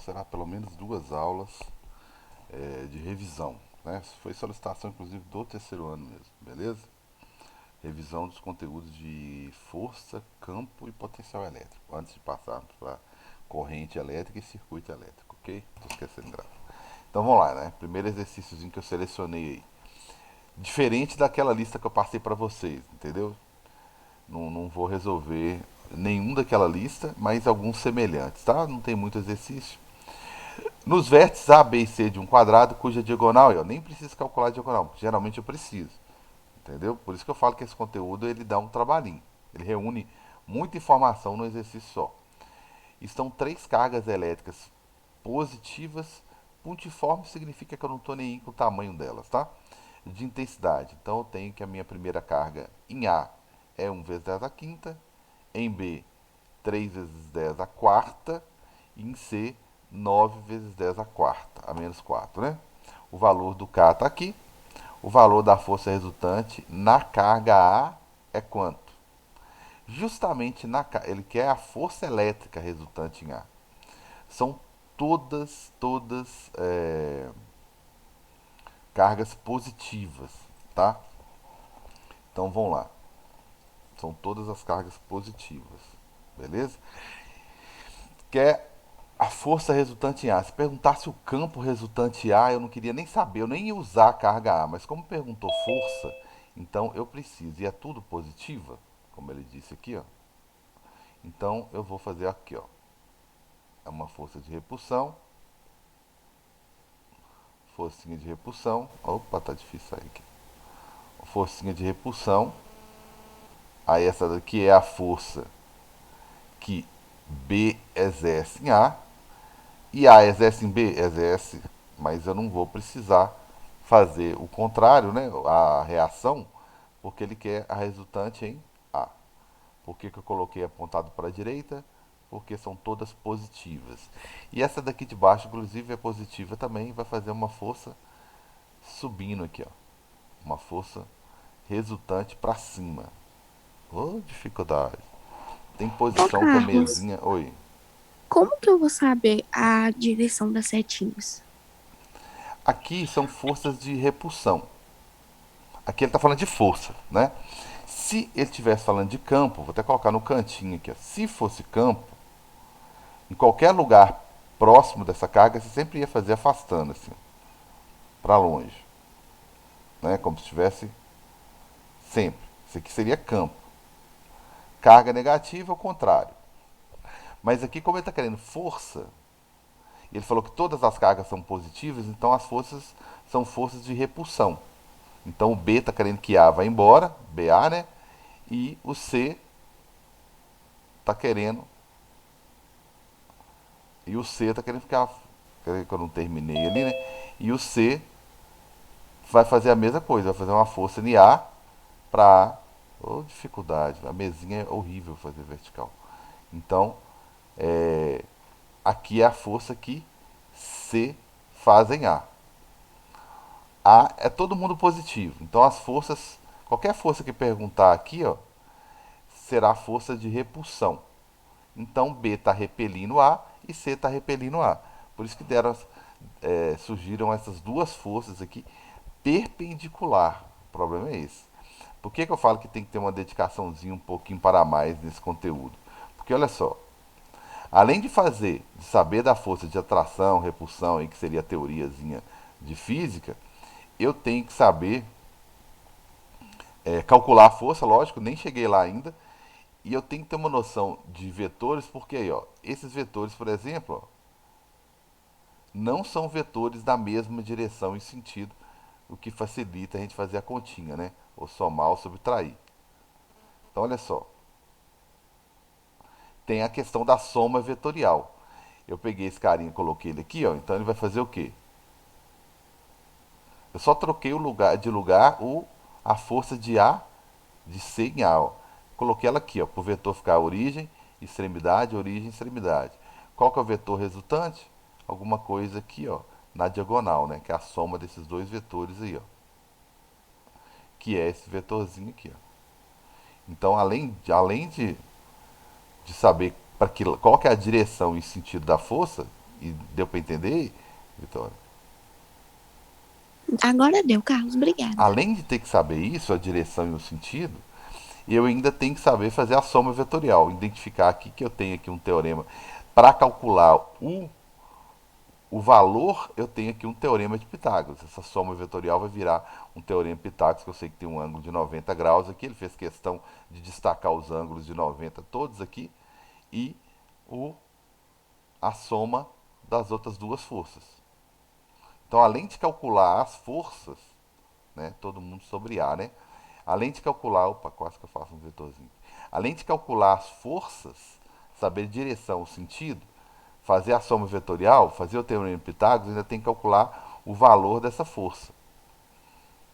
será pelo menos 2 aulas de revisão, né? Foi solicitação, inclusive, do terceiro ano mesmo, beleza? Revisão dos conteúdos de força, campo e potencial elétrico, antes de passarmos para corrente elétrica e circuito elétrico, ok? Tô esquecendo de gravar. Então vamos lá, né? Primeiro exercíciozinho que eu selecionei aí. Diferente daquela lista que eu passei para vocês, entendeu? Não vou resolver nenhum daquela lista, mas alguns semelhantes, tá? Não tem muito exercício. Nos vértices A, B e C de um quadrado, cuja diagonal, eu nem preciso calcular a diagonal, porque geralmente eu preciso, entendeu? Por isso que eu falo que esse conteúdo ele dá um trabalhinho. Ele reúne muita informação no exercício só. Estão três cargas elétricas positivas. Pontiforme significa que eu não estou nem aí com o tamanho delas, tá? De intensidade. Então eu tenho que a minha primeira carga em A é 1 vezes 10 a quinta, em B 3 vezes 10 a quarta e em C 9 vezes 10 a quarta, a menos 4, né? O valor do K está aqui. O valor da força resultante na carga A é quanto? Justamente ele quer a força elétrica resultante em A. São todas cargas positivas, tá? Então vamos lá. São todas as cargas positivas, beleza? Quer a força resultante em A. Se perguntasse o campo resultante em A, eu não queria nem saber, eu nem ia usar a carga A, mas como perguntou força, então eu preciso. E é tudo positiva, como ele disse aqui, ó. Então eu vou fazer aqui, ó. É uma força de repulsão. Forcinha de repulsão. Opa, tá difícil sair aqui. Forcinha de repulsão. Aí essa daqui é a força que B exerce em A. E A exerce em B? Exerce. Mas eu não vou precisar fazer o contrário, né? A reação, porque ele quer a resultante em A. Por que, que eu coloquei apontado para a direita? Porque são todas positivas. E essa daqui de baixo, inclusive, é positiva também. Vai fazer uma força subindo aqui, ó. Uma força resultante para cima. Ô, dificuldade. Tem Ô, posição que a Carlos, mesinha. Oi. como que eu vou saber a direção das setinhas? Aqui são forças de repulsão. Aqui ele está falando de força, né? Se ele estivesse falando de campo, vou até colocar no cantinho aqui. Ó. Se fosse campo, em qualquer lugar próximo dessa carga, você sempre ia fazer afastando, assim, para longe, né? Como se estivesse sempre. Isso aqui seria campo. Carga negativa, ao contrário. Mas aqui, como ele está querendo força, ele falou que todas as cargas são positivas, então as forças são forças de repulsão. Então o B está querendo que A vá embora, BA, né? E o C está querendo. E o C está querendo ficar. Que eu não terminei ali, né? E o C vai fazer a mesma coisa, vai fazer uma força em A para A. Oh, dificuldade, a mesinha é horrível fazer vertical. Então, aqui é a força que C faz em A. A é todo mundo positivo. Então as forças, qualquer força que perguntar aqui, ó, será força de repulsão. Então B está repelindo A e C está repelindo A. Por isso que surgiram essas duas forças aqui perpendicular. O problema é esse. Por que eu falo que tem que ter uma dedicaçãozinha um pouquinho para mais nesse conteúdo? Porque olha só, além de saber da força de atração, repulsão, aí, que seria a teoriazinha de física, eu tenho que saber calcular a força, lógico, nem cheguei lá ainda. E eu tenho que ter uma noção de vetores, porque aí, ó, esses vetores, por exemplo, ó, não são vetores da mesma direção e sentido, o que facilita a gente fazer a continha, né? Ou somar ou subtrair. Então, olha só, tem a questão da soma vetorial. Eu peguei esse carinha e coloquei ele aqui, ó, então ele vai fazer o quê? Eu só troquei a força de A de C em A. Ó. Coloquei ela aqui, ó, para o vetor ficar origem, extremidade. Qual que é o vetor resultante? Alguma coisa aqui, ó, na diagonal, né? Que é a soma desses dois vetores aí, ó. Que é esse vetorzinho aqui, ó. Então, além de saber qual que é a direção e sentido da força, E deu para entender, Vitória? Agora deu, Carlos, obrigada. Além de ter que saber isso, a direção e o sentido, eu ainda tenho que saber fazer a soma vetorial. Identificar aqui que eu tenho aqui um teorema. Para calcular o valor, eu tenho aqui um teorema de Pitágoras. Essa soma vetorial vai virar um teorema de Pitágoras, que eu sei que tem um ângulo de 90 graus aqui. Ele fez questão de destacar os ângulos de 90 todos aqui. E o, a soma das outras duas forças. Então, além de calcular as forças, né, todo mundo sobre A, né? Além de calcular, opa, quase que eu faço um vetorzinho. Além de calcular as forças, saber direção, o sentido, fazer a soma vetorial, fazer o teorema de Pitágoras, ainda tem que calcular o valor dessa força,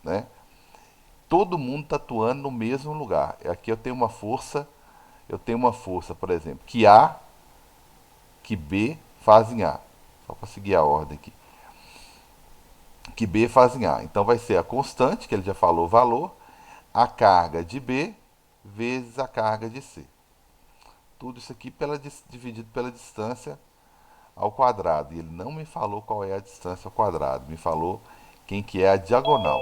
né? Todo mundo está atuando no mesmo lugar. Aqui eu tenho uma força, por exemplo, que A, que B fazem A. Só para seguir a ordem aqui. Que B fazem A. Então vai ser a constante, que ele já falou o valor, a carga de B vezes a carga de C. Tudo isso aqui dividido pela distância ao quadrado. E ele não me falou qual é a distância ao quadrado, me falou quem que é a diagonal.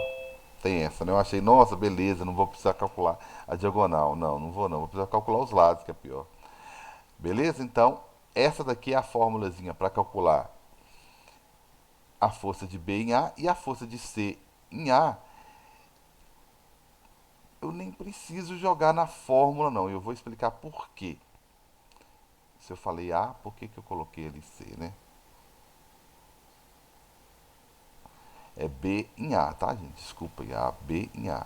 Tem essa, né? Eu achei, nossa, beleza, não vou precisar calcular a diagonal. Não, não vou não, vou precisar calcular os lados, que é pior. Beleza? Então, essa daqui é a formulazinha para calcular a força de B em A e a força de C em A. Eu nem preciso jogar na fórmula, não. Eu vou explicar por quê. Se eu falei A, por que, que eu coloquei ali C, né? É B em A, tá, gente? Desculpa, A, B em A.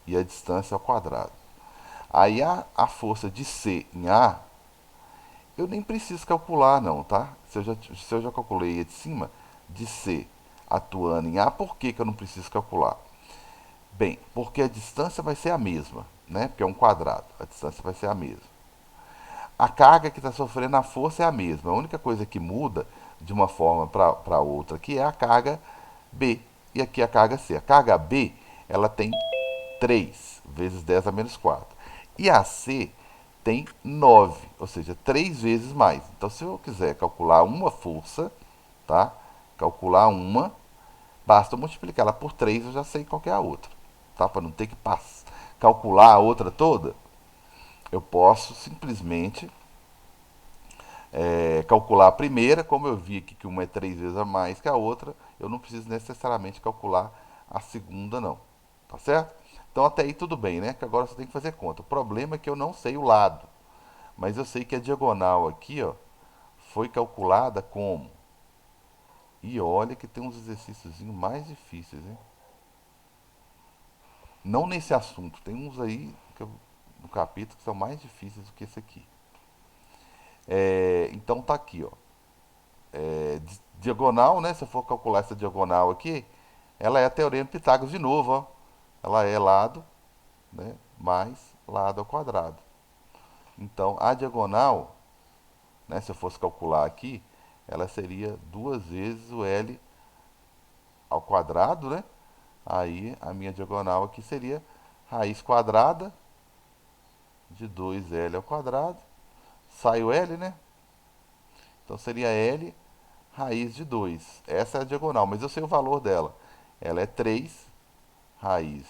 E a distância ao quadrado. Aí a força de C em A, eu nem preciso calcular, não, tá? Se eu já calculei a de cima, de C atuando em A, por que, que eu não preciso calcular? Bem, porque a distância vai ser a mesma, né? Porque é um quadrado, a distância vai ser a mesma. A carga que está sofrendo a força é a mesma. A única coisa que muda de uma forma para outra aqui é a carga B. E aqui a carga C. A carga B, ela tem 3 vezes 10 a menos 4. E a C tem 9, ou seja, 3 vezes mais. Então, se eu quiser calcular uma força, tá? Calcular uma, basta multiplicar ela por 3, eu já sei qual é a outra. Tá? Para não ter que calcular a outra toda, eu posso simplesmente calcular a primeira, como eu vi aqui que uma é 3 vezes a mais que a outra, eu não preciso necessariamente calcular a segunda, não. Tá certo? Então até aí tudo bem, né? Que agora você tem que fazer conta. O problema é que eu não sei o lado. Mas eu sei que a diagonal aqui, ó, foi calculada como? E olha que tem uns exercícios mais difíceis, hein? Não nesse assunto, tem uns aí no capítulo que são mais difíceis do que esse aqui. Então tá aqui, ó. Diagonal, né? Se eu for calcular essa diagonal aqui, ela é a teorema de Pitágoras de novo, ó. Ela é lado, né? Mais lado ao quadrado. Então a diagonal, né? Se eu fosse calcular aqui, ela seria 2 vezes o L ao quadrado, né? Aí a minha diagonal aqui seria raiz quadrada de 2L ao quadrado. Sai o L, né? Então seria L raiz de 2. Essa é a diagonal, mas eu sei o valor dela. Ela é 3 raiz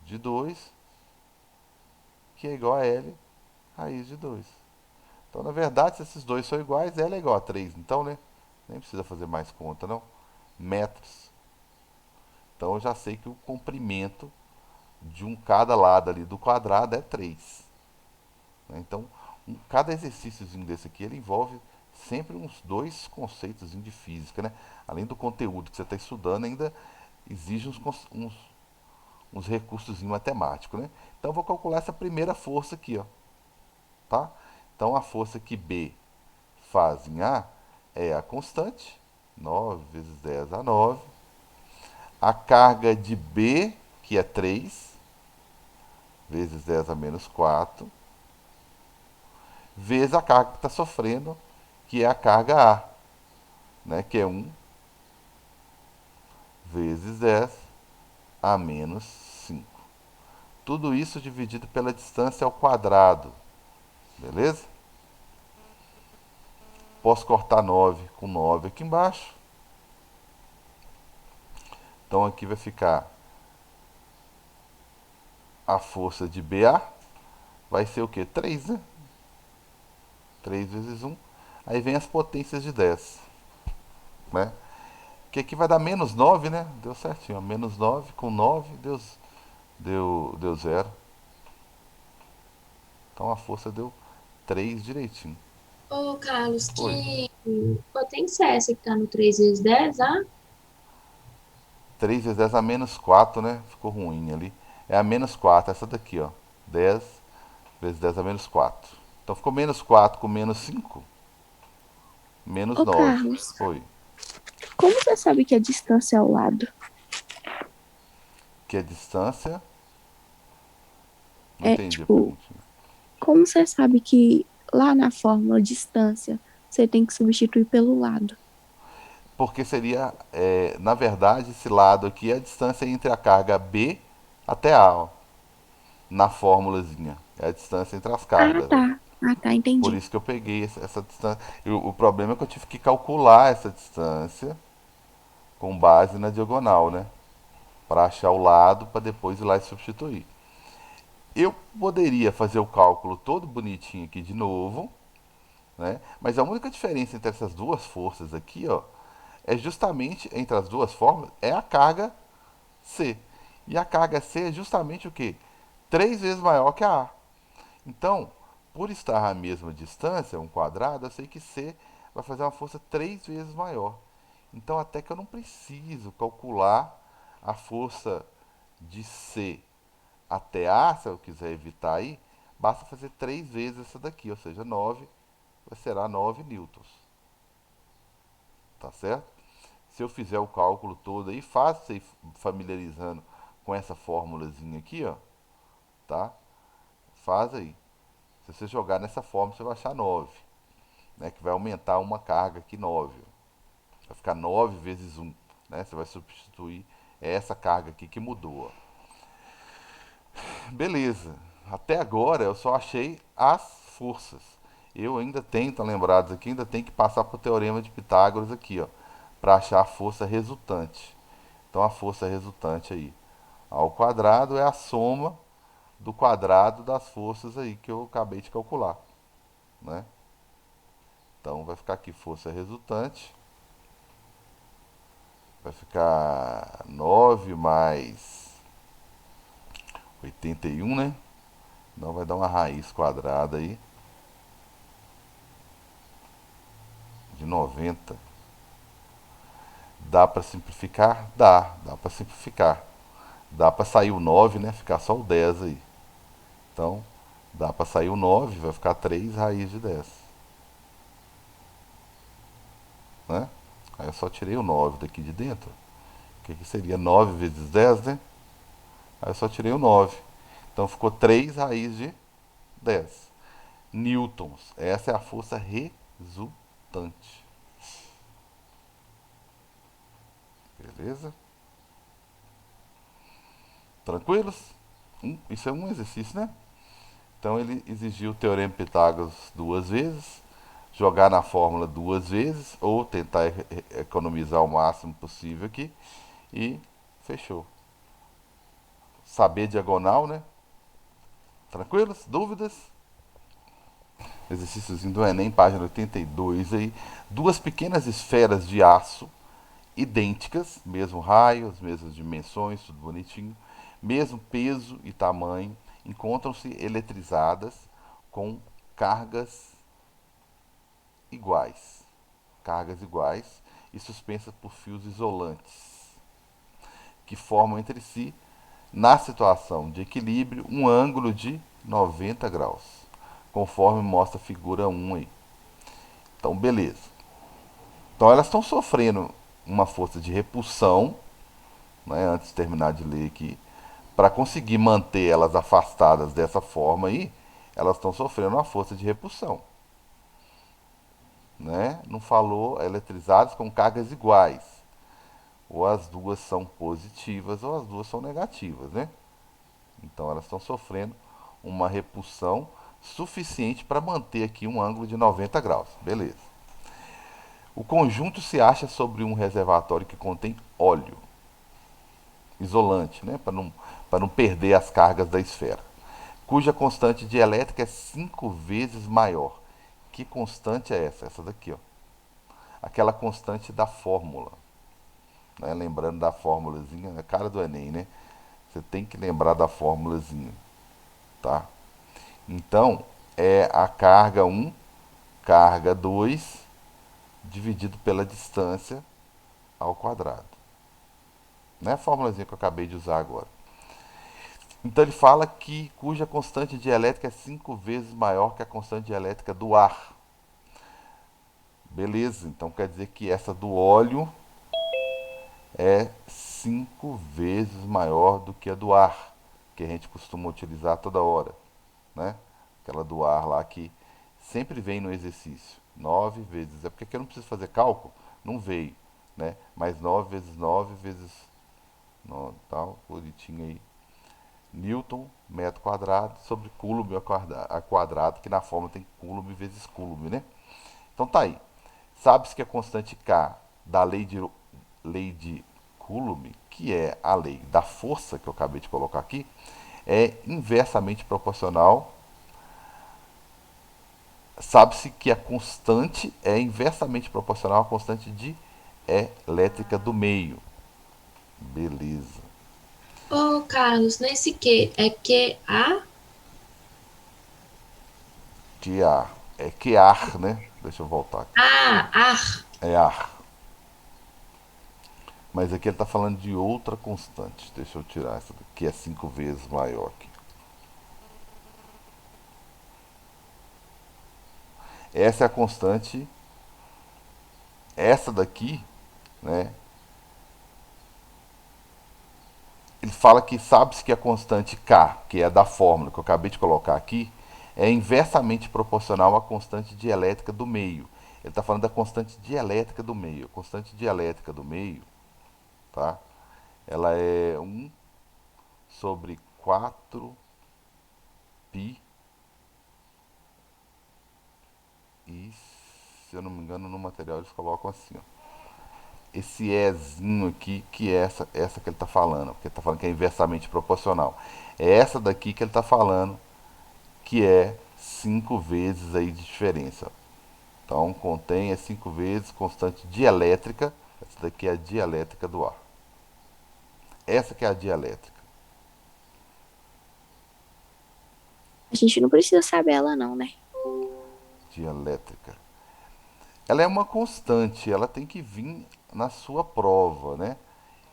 de 2, que é igual a L raiz de 2. Então, na verdade, se esses dois são iguais, L é igual a 3. Então, né? Nem precisa fazer mais conta, não. Metros. Então, eu já sei que o comprimento de cada lado ali do quadrado é 3. Né? Então, cada exercíciozinho desse aqui, ele envolve sempre uns dois conceitos de física, né? Além do conteúdo que você está estudando, ainda exige uns recursos matemáticos, né? Então, eu vou calcular essa primeira força aqui, ó, tá? Então, a força que B faz em A é a constante, 9 vezes 10 a 9. A carga de B, que é 3, vezes 10 a menos 4, vezes a carga que está sofrendo, que é a carga A, né, que é 1 vezes 10 a menos 5. Tudo isso dividido pela distância ao quadrado, beleza? Posso cortar 9 com 9 aqui embaixo. Então aqui vai ficar a força de BA. Vai ser o que? 3, né? 3 vezes 1. Aí vem as potências de 10, né? Que aqui vai dar menos 9, né? Deu certinho, ó. Menos 9 com 9 deu 0. Então a força deu 3 direitinho. Ô, Carlos, Oi. que potência é essa que tá no 3 vezes 10, ah? 3 vezes 10 a menos 4, né? Ficou ruim ali. É a menos 4, essa daqui, ó. 10 vezes 10 a menos 4. Então ficou menos 4 com menos 5, menos Ô, 9. Carlos, Oi. como você sabe que a distância é ao lado? Que a distância. Não É, entendi a tipo, perguntinha. como você sabe que lá na fórmula distância você tem que substituir pelo lado? Porque seria, na verdade, esse lado aqui é a distância entre a carga B até A, ó, na fórmulazinha. É a distância entre as Ah, cargas, ó. tá. Ah, tá, Por entendi. isso que eu peguei essa distância. O problema é que eu tive que calcular essa distância com base na diagonal, né? Para achar o lado para depois ir lá e substituir. Eu poderia fazer o cálculo todo bonitinho aqui de novo, né? Mas a única diferença entre essas duas forças aqui, ó, é justamente entre as duas fórmulas é a carga C. E a carga C é justamente o quê? 3 vezes maior que a A. Então, por estar à mesma distância, um quadrado, eu sei que C vai fazer uma força 3 vezes maior. Então, até que eu não preciso calcular a força de C até A, se eu quiser evitar aí, basta fazer 3 vezes essa daqui, ou seja, 9, será 9 newtons. Tá certo? Se eu fizer o cálculo todo aí, fácil você ir familiarizando com essa formulazinha aqui, ó, tá? Faz aí. Se você jogar nessa fórmula, você vai achar 9, né? Que vai aumentar uma carga aqui 9. Vai ficar 9 vezes 1, né? Você vai substituir essa carga aqui que mudou, ó. Beleza. Até agora eu só achei as forças. Eu ainda tenho, estão lembrados aqui, ainda tem que passar para o teorema de Pitágoras aqui, ó, para achar a força resultante. Então a força resultante aí ao quadrado é a soma do quadrado das forças aí que eu acabei de calcular, né? Então vai ficar aqui força resultante, vai ficar 9 mais 81, né? Então vai dar uma raiz quadrada aí de 90. Dá para simplificar? Dá para simplificar. Dá para sair o 9, né? Ficar só o 10 aí. Então, dá para sair o 9, vai ficar 3 raiz de 10, né? Aí eu só tirei o 9 daqui de dentro. O que, que seria 9 vezes 10, né? Aí eu só tirei o 9. Então ficou 3 raiz de 10 newtons. Essa é a força resultante. Beleza? Tranquilos? Isso é um exercício, né? Então ele exigiu o teorema de Pitágoras 2 vezes, jogar na fórmula 2 vezes, ou tentar economizar o máximo possível aqui, e fechou. Saber diagonal, né? Tranquilos? Dúvidas? Exercíciozinho do Enem, página 82 aí. Duas pequenas esferas de aço idênticas, mesmo raio, as mesmas dimensões, tudo bonitinho, mesmo peso e tamanho, encontram-se eletrizadas com cargas iguais, cargas iguais e suspensas por fios isolantes, que formam entre si, na situação de equilíbrio, um ângulo de 90 graus, conforme mostra a figura 1 aí. Então, beleza. Então, elas estão sofrendo uma força de repulsão, né, antes de terminar de ler aqui, para conseguir manter elas afastadas dessa forma aí, elas estão sofrendo uma força de repulsão, né? Não falou eletrizadas com cargas iguais. Ou as duas são positivas ou as duas são negativas, né? Então elas estão sofrendo uma repulsão suficiente para manter aqui um ângulo de 90 graus. Beleza. O conjunto se acha sobre um reservatório que contém óleo isolante, né, para não perder as cargas da esfera, cuja constante dielétrica é 5 vezes maior. Que constante é essa? Essa daqui, ó. Aquela constante da fórmula. Né? Lembrando da fórmulazinha, a cara do Enem, né? Você tem que lembrar da fórmulazinha, tá? Então, é a carga 1, carga 2, dividido pela distância ao quadrado. Não é a fórmulazinha que eu acabei de usar agora. Então ele fala que cuja constante dielétrica é 5 vezes maior que a constante dielétrica do ar. Beleza, então quer dizer que essa do óleo é 5 vezes maior do que a do ar, que a gente costuma utilizar toda hora, né? Aquela do ar lá que sempre vem no exercício. 9 vezes. É porque aqui eu não preciso fazer cálculo, não veio, né? Mas 9 vezes 9 vezes 9, tal, bonitinho aí. Newton, metro quadrado, sobre Coulomb a quadrado, que na forma tem Coulomb vezes Coulomb, né? Então tá aí. Sabe-se que a constante K da lei de Coulomb, que é a lei da força que eu acabei de colocar aqui, é inversamente proporcional. Sabe-se que a constante é inversamente proporcional à constante de elétrica do meio. Beleza. Ô, Carlos, nesse Q é QA? Que ar. É que ar, né? Deixa eu voltar aqui. Ah, ar. É ar. Mas aqui ele está falando de outra constante. Deixa eu tirar essa daqui, que é 5 vezes maior aqui. Essa é a constante. Essa daqui, né? Ele fala que sabe-se que a constante K, que é da fórmula que eu acabei de colocar aqui, é inversamente proporcional à constante dielétrica do meio. Ele está falando da constante dielétrica do meio. A constante dielétrica do meio, tá? Ela é 1/4π. E, se eu não me engano, no material eles colocam assim, ó. Esse Ezinho aqui, que é essa que ele está falando, porque ele está falando que é inversamente proporcional. É essa daqui que ele está falando, que é 5 vezes aí de diferença. Então contém 5 vezes constante dielétrica. Essa daqui é a dielétrica do ar. Essa que é a dielétrica. A gente não precisa saber ela não, né? Dielétrica. Ela é uma constante, ela tem que vir na sua prova, né? Ah,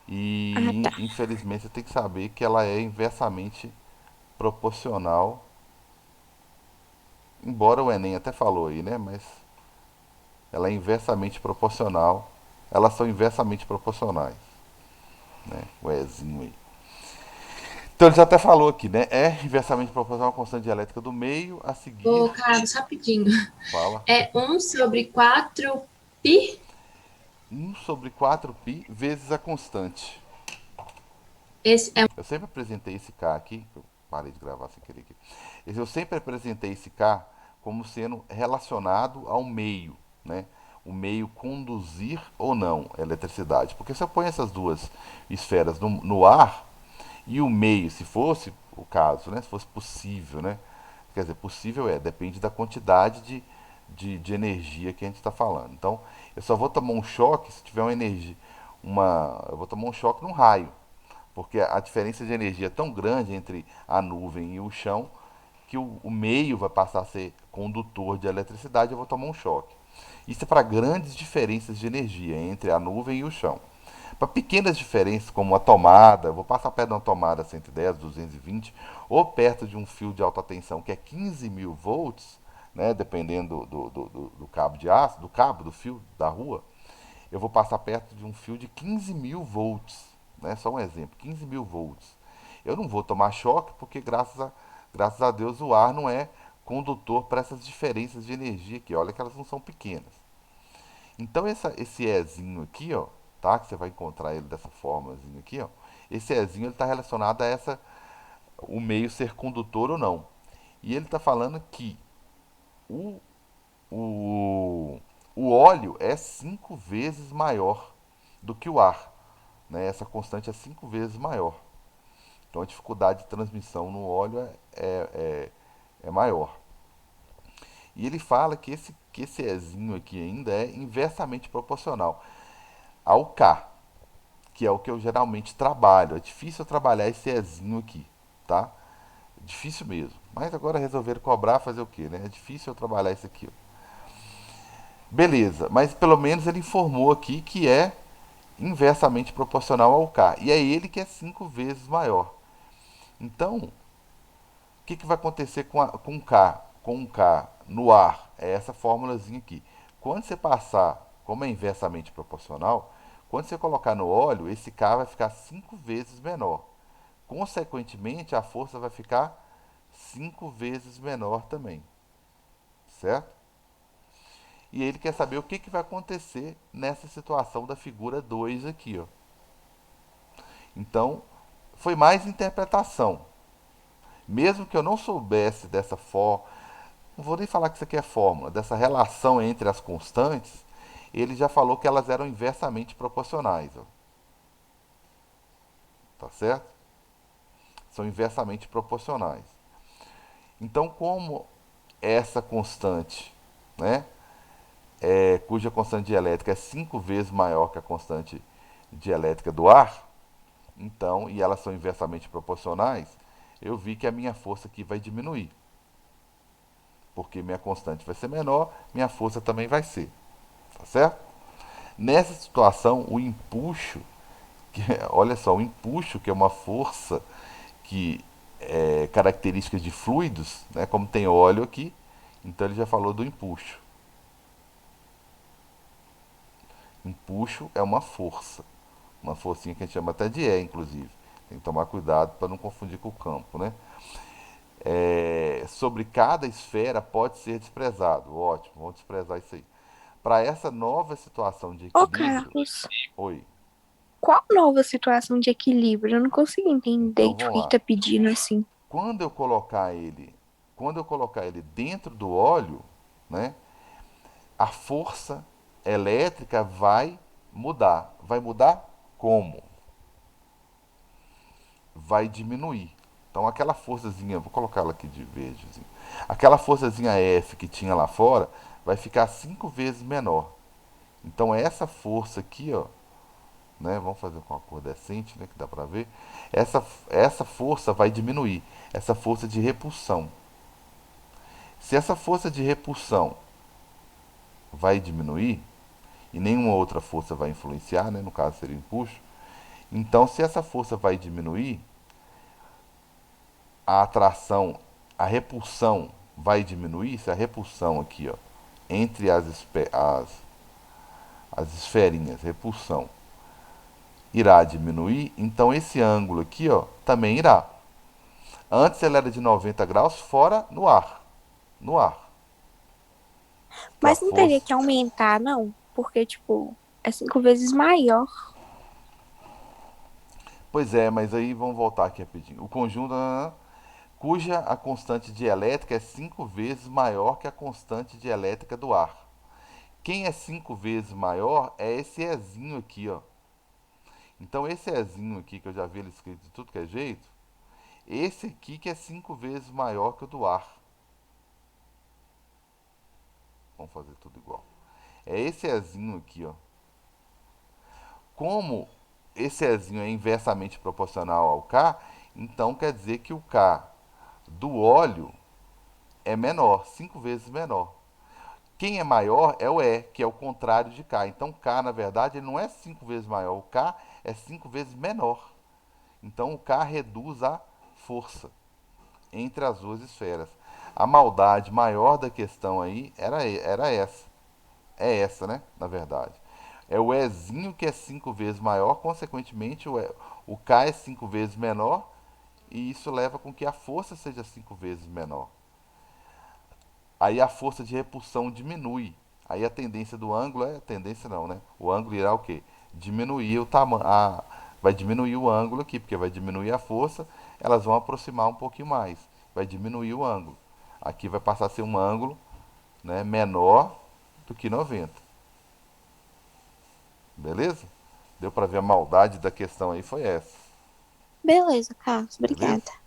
E tá. infelizmente você tem que saber que ela é inversamente proporcional, embora o Enem até falou aí, né? Mas ela é inversamente proporcional. Elas são inversamente proporcionais, né? O Ezinho aí. Então ele já até falou aqui, né? É inversamente proporcional à constante dielétrica do meio. A seguir, Ô, Carlos, rapidinho. fala É 1/4π? 1/4π vezes a constante. Esse é. Eu sempre apresentei esse K aqui, eu parei de gravar sem querer aqui. Eu sempre apresentei esse K como sendo relacionado ao meio, né? O meio conduzir ou não a eletricidade. Porque se eu ponho essas duas esferas no ar e o meio, se fosse o caso, né? Se fosse possível, né? Quer dizer, possível depende da quantidade de energia que a gente está falando. Então, eu só vou tomar um choque se tiver uma energia, eu vou tomar um choque num raio, porque a diferença de energia é tão grande entre a nuvem e o chão que o meio vai passar a ser condutor de eletricidade, eu vou tomar um choque. Isso é para grandes diferenças de energia entre a nuvem e o chão. Para pequenas diferenças, como a tomada, eu vou passar perto de uma tomada 110, 220, ou perto de um fio de alta tensão que é 15 mil volts, né, dependendo do cabo de aço, do cabo, do fio da rua, eu vou passar perto de um fio de 15 mil volts, né? Só um exemplo, 15 mil volts. Eu não vou tomar choque porque, graças a Deus, o ar não é condutor para essas diferenças de energia aqui. Olha que elas não são pequenas. Então, esse Ezinho aqui, ó, tá? Que você vai encontrar ele dessa formazinha aqui, ó. Esse Ezinho está relacionado a o meio ser condutor ou não. E ele está falando que o, o O óleo é 5 vezes maior do que o ar, né? Essa constante é 5 vezes maior. Então a dificuldade de transmissão no óleo é maior. E ele fala que esse Ezinho aqui ainda é inversamente proporcional ao K, que é o que eu geralmente trabalho. É difícil eu trabalhar esse Ezinho aqui, tá? Difícil mesmo. Mas agora resolveram cobrar, fazer o quê, né? É difícil eu trabalhar isso aqui. Beleza, mas pelo menos ele informou aqui que é inversamente proporcional ao K. E é ele que é 5 vezes maior. Então, o que vai acontecer com K? Com um K no ar? É essa formulazinha aqui. Quando você passar, como é inversamente proporcional, quando você colocar no óleo, esse K vai ficar 5 vezes menor. Consequentemente, a força vai ficar 5 vezes menor também. Certo? E ele quer saber o que vai acontecer nessa situação da figura 2 aqui. Ó. Então, foi mais interpretação. Mesmo que eu não soubesse dessa forma, não vou nem falar que isso aqui é fórmula, dessa relação entre as constantes, ele já falou que elas eram inversamente proporcionais. Ó. Tá certo? São inversamente proporcionais. Então, como essa constante, né, cuja constante dielétrica é 5 vezes maior que a constante dielétrica do ar, então, e elas são inversamente proporcionais, eu vi que a minha força aqui vai diminuir. Porque minha constante vai ser menor, minha força também vai ser. Tá certo? Nessa situação, o empuxo, olha só, o empuxo, que é uma força que é característica de fluidos, né, como tem óleo aqui, então ele já falou do empuxo. Empuxo é uma forcinha que a gente chama até de E, inclusive. Tem que tomar cuidado para não confundir com o campo, né? Sobre cada esfera pode ser desprezado. Ótimo, vamos desprezar isso aí. Para essa nova situação de Ô, equilíbrio, Carlos, oi, qual nova situação de equilíbrio? Eu não consegui entender então o que vamos ele lá. tá pedindo assim. Quando eu colocar ele, quando eu colocar ele dentro do óleo, né, a força elétrica vai mudar. Vai mudar como? Vai diminuir. Então aquela forçazinha, vou colocar ela aqui de verde, assim. Aquela forçazinha F que tinha lá fora vai ficar 5 vezes menor. Então essa força aqui, ó, né, vamos fazer com a cor decente, né, que dá pra ver. Essa força vai diminuir, essa força de repulsão. Se essa força de repulsão vai diminuir e nenhuma outra força vai influenciar, né, no caso seria o empuxo, então se essa força vai diminuir, a atração, a repulsão vai diminuir, se a repulsão aqui, ó, entre as esferinhas, repulsão, irá diminuir, então esse ângulo aqui, ó, também irá. Antes ele era de 90 graus fora no ar, no ar. Que a Mas não teria força, que aumentar, não? Porque, tipo, é 5 vezes maior. pois é, mas aí vamos voltar aqui rapidinho. O conjunto cuja a constante dielétrica é 5 vezes maior que a constante dielétrica do ar. Quem é 5 vezes maior é esse Ezinho aqui, ó. Então esse Ezinho aqui, que eu já vi ele escrito de tudo que é jeito, esse aqui que é 5 vezes maior que o do ar. Vamos fazer tudo igual. É esse Ezinho aqui, ó. Como esse Ezinho é inversamente proporcional ao K, então quer dizer que o K do óleo é menor, 5 vezes menor. Quem é maior é o E, que é o contrário de K. Então K, na verdade, ele não é 5 vezes maior, o K é 5 vezes menor. Então o K reduz a força entre as duas esferas. A maldade maior da questão aí era essa. É essa, né? Na verdade. É o Ezinho que é 5 vezes maior, consequentemente o K é 5 vezes menor, e isso leva com que a força seja 5 vezes menor. Aí a força de repulsão diminui. Aí a tendência do ângulo tendência não, né? O ângulo irá o quê? Diminuir o tamanho, vai diminuir o ângulo aqui, porque vai diminuir a força, elas vão aproximar um pouquinho mais, vai diminuir o ângulo. Aqui vai passar a ser um ângulo, né, menor do que 90. Beleza? Deu para ver a maldade da questão aí, foi essa. Beleza, Carlos. Beleza? Obrigada.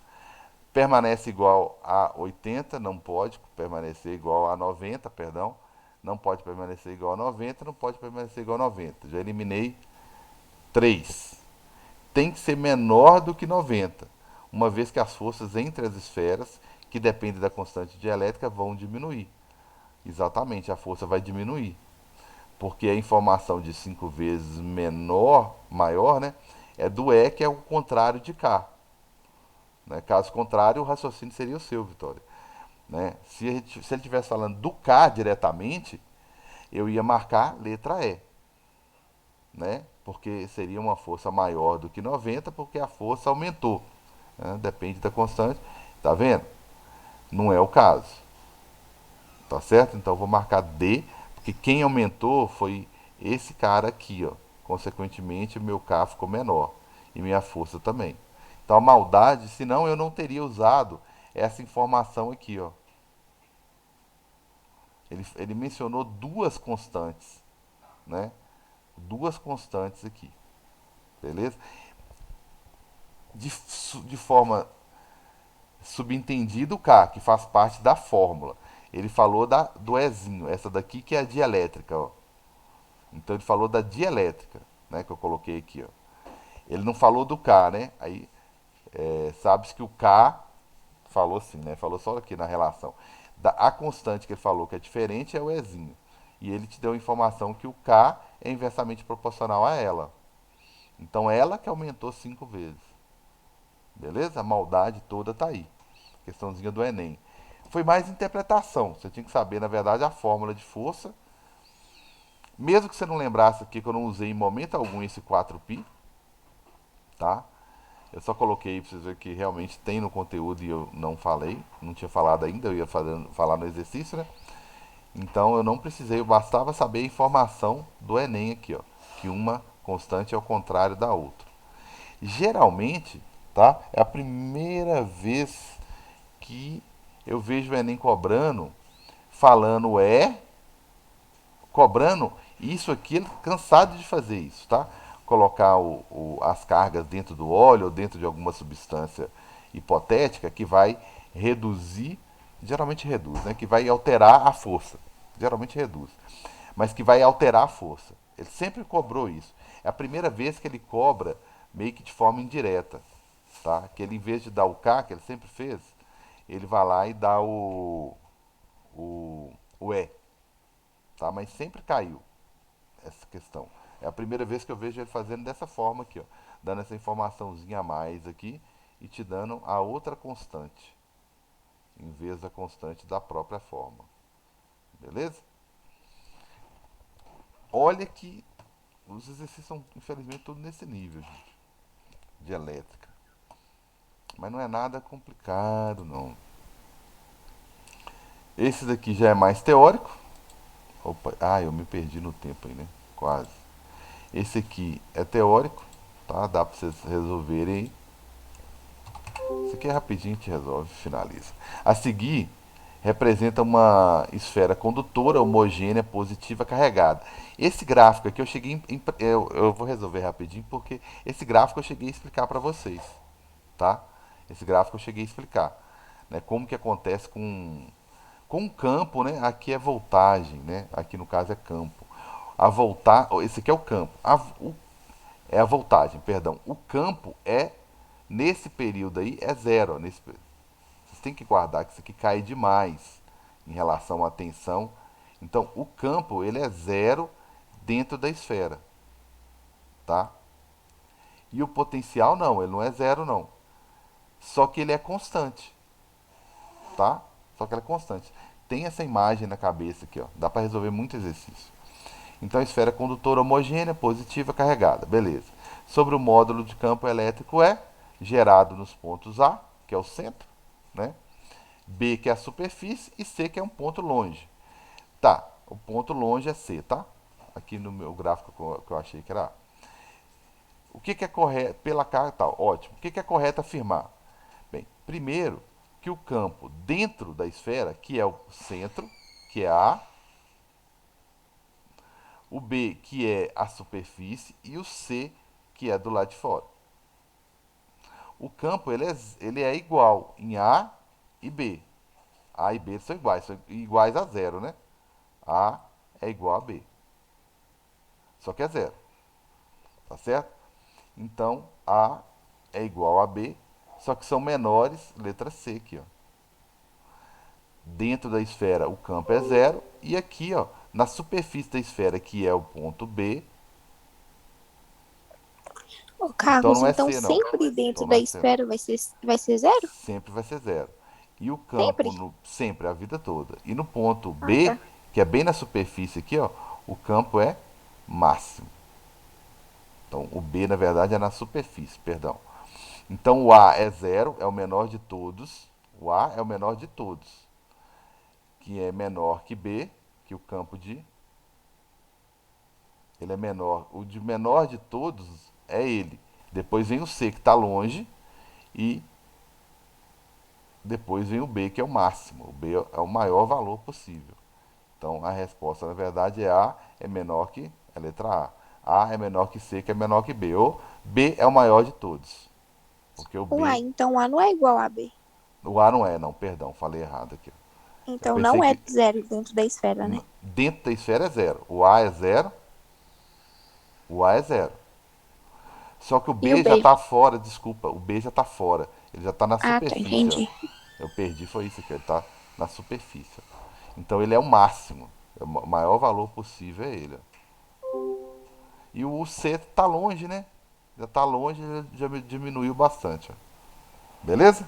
Permanece igual a 80, não pode permanecer igual a 90, perdão. Não pode permanecer igual a 90, não pode permanecer igual a 90. Já eliminei 3. Tem que ser menor do que 90, uma vez que as forças entre as esferas, que dependem da constante dielétrica, vão diminuir. Exatamente, a força vai diminuir. Porque a informação de 5 vezes maior, né, é do E, que é o contrário de K. Né? Caso contrário, o raciocínio seria o seu, Vitória. Né? Se ele estivesse falando do K diretamente, eu ia marcar letra E. Né? Porque seria uma força maior do que 90, porque a força aumentou. Né? Depende da constante. Tá vendo? Não é o caso. Tá certo? Então eu vou marcar D, porque quem aumentou foi esse cara aqui, ó. Consequentemente, meu K ficou menor. E minha força também. Então a maldade, senão eu não teria usado essa informação aqui, ó. Ele mencionou duas constantes, né? Duas constantes aqui, beleza? De forma subentendida o K, que faz parte da fórmula. Ele falou do Ezinho, essa daqui que é a dielétrica, ó. Então ele falou da dielétrica, né? Que eu coloquei aqui, ó. Ele não falou do K, né? Aí sabe-se que o K falou assim, né? Falou só aqui na relação. A constante que ele falou que é diferente é o Ezinho. E ele te deu a informação que o K é inversamente proporcional a ela. Então ela que aumentou 5 vezes. Beleza? A maldade toda tá aí. Questãozinha do Enem. Foi mais interpretação. Você tinha que saber, na verdade, a fórmula de força. Mesmo que você não lembrasse aqui que eu não usei em momento algum esse 4π, tá? Eu só coloquei para vocês verem que realmente tem no conteúdo e eu não falei. Não tinha falado ainda, eu ia falar no exercício, né? Então eu não precisei, bastava saber a informação do Enem aqui, ó. Que uma constante é o contrário da outra. Geralmente, tá? É a primeira vez que eu vejo o Enem cobrando, falando cobrando isso aqui, ele cansado de fazer isso, tá? Colocar as cargas dentro do óleo ou dentro de alguma substância hipotética que vai reduzir, geralmente reduz, né? Que vai alterar a força. Geralmente reduz, mas que vai alterar a força. Ele sempre cobrou isso. É a primeira vez que ele cobra meio que de forma indireta, tá? Que ele, em vez de dar o K, que ele sempre fez, ele vai lá e dá o E, tá? Mas sempre caiu essa questão. É a primeira vez que eu vejo ele fazendo dessa forma aqui, ó, dando essa informaçãozinha a mais aqui e te dando a outra constante, em vez da constante da própria forma. Beleza? Olha que os exercícios são, infelizmente, tudo nesse nível, gente, de elétrica. Mas não é nada complicado, não. Esse daqui já é mais teórico. Opa, eu me perdi no tempo aí, né? Quase. Esse aqui é teórico, tá? Dá pra vocês resolverem aí. Isso aqui é rapidinho, a gente resolve, finaliza. A seguir, representa uma esfera condutora homogênea positiva carregada. Esse gráfico aqui eu vou resolver rapidinho porque esse gráfico eu cheguei a explicar para vocês, tá? Esse gráfico eu cheguei a explicar, né? Como que acontece com o campo, né? Aqui é voltagem, né? Aqui no caso é campo. Esse aqui é o campo. É a voltagem, perdão. O campo nesse período aí é zero. Vocês têm que guardar que isso aqui cai demais em relação à tensão. Então, o campo ele é zero dentro da esfera, tá? E o potencial não, ele não é zero não. Só que ele é constante, tá? Só que ele é constante. Tem essa imagem na cabeça aqui, ó. Dá para resolver muito exercício. Então, a esfera condutora homogênea, positiva, carregada, beleza. Sobre o módulo de campo elétrico é gerado nos pontos A, que é o centro, né? B, que é a superfície, e C, que é um ponto longe. Tá, o ponto longe é C, tá? Aqui no meu gráfico que eu achei que era A. O que é correto, pela carga tal, ótimo. O que é correto afirmar? Bem, primeiro, que o campo dentro da esfera, que é o centro, que é A, o B, que é a superfície, e o C, que é do lado de fora. O campo ele é igual em A e B. A e B são iguais a zero, né? A é igual a B. Só que é zero, tá certo? Então, A é igual a B, só que são menores, letra C aqui, ó. Dentro da esfera o campo é zero, e aqui, ó, na superfície da esfera, que é o ponto B, Ô, então Carlos, não é então C não. sempre Então dentro não da é C não. esfera vai ser zero? Sempre vai ser zero. E o campo, Sempre? sempre, a vida toda. E no ponto Ah, B, tá. que é bem na superfície aqui, ó, o campo é máximo. Então o B, na verdade, é na superfície, perdão. Então o A é zero, é o menor de todos. O A é o menor de todos, que é menor que B, que o campo de... Ele é menor. O de menor de todos é ele. Depois vem o C, que está longe, e depois vem o B, que é o máximo. O B é o maior valor possível. Então a resposta, na verdade, é A é menor que a letra A. A é menor que C, que é menor que B. Ou B é o maior de todos. Porque o Uai, B. então A não é igual a B. O A não é, não, perdão, falei errado aqui. Eu Então pensei não é que zero dentro da esfera, né? dentro da esfera é zero. O A é zero, o A é zero. Só que o E o B já B? está fora, desculpa, o B já está fora. Ele já está na Ah, tá, superfície, ó. entendi. Eu perdi, foi isso aqui, ele está na superfície. Então ele é o máximo. O maior valor possível é ele. Ó. E o C está longe, né? Já está longe, já diminuiu bastante. Ó. Beleza?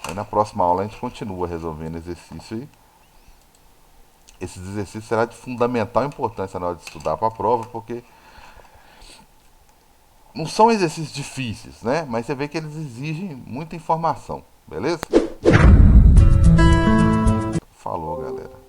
Aí na próxima aula a gente continua resolvendo exercício e esses exercícios será de fundamental importância na hora de estudar para a prova, porque não são exercícios difíceis, né? Mas você vê que eles exigem muita informação, beleza? Falou, galera.